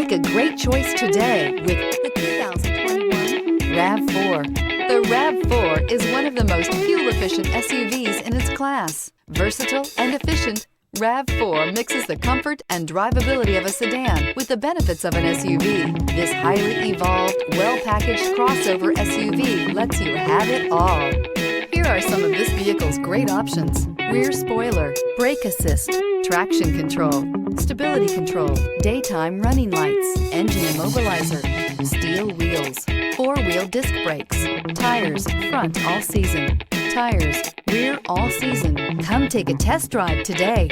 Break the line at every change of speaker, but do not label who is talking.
Make a great choice today with the 2021 RAV4. The RAV4 is one of the most fuel-efficient SUVs in its class. Versatile and efficient, RAV4 mixes the comfort and drivability of a sedan with the benefits of an SUV. This highly evolved, well-packaged crossover SUV lets you have it all. Here are some of this vehicle's great options: rear spoiler, brake assist, traction control, stability control, daytime running lights, engine immobilizer, steel wheels, four-wheel disc brakes, tires front all season, tires rear all season. Come take a test drive today.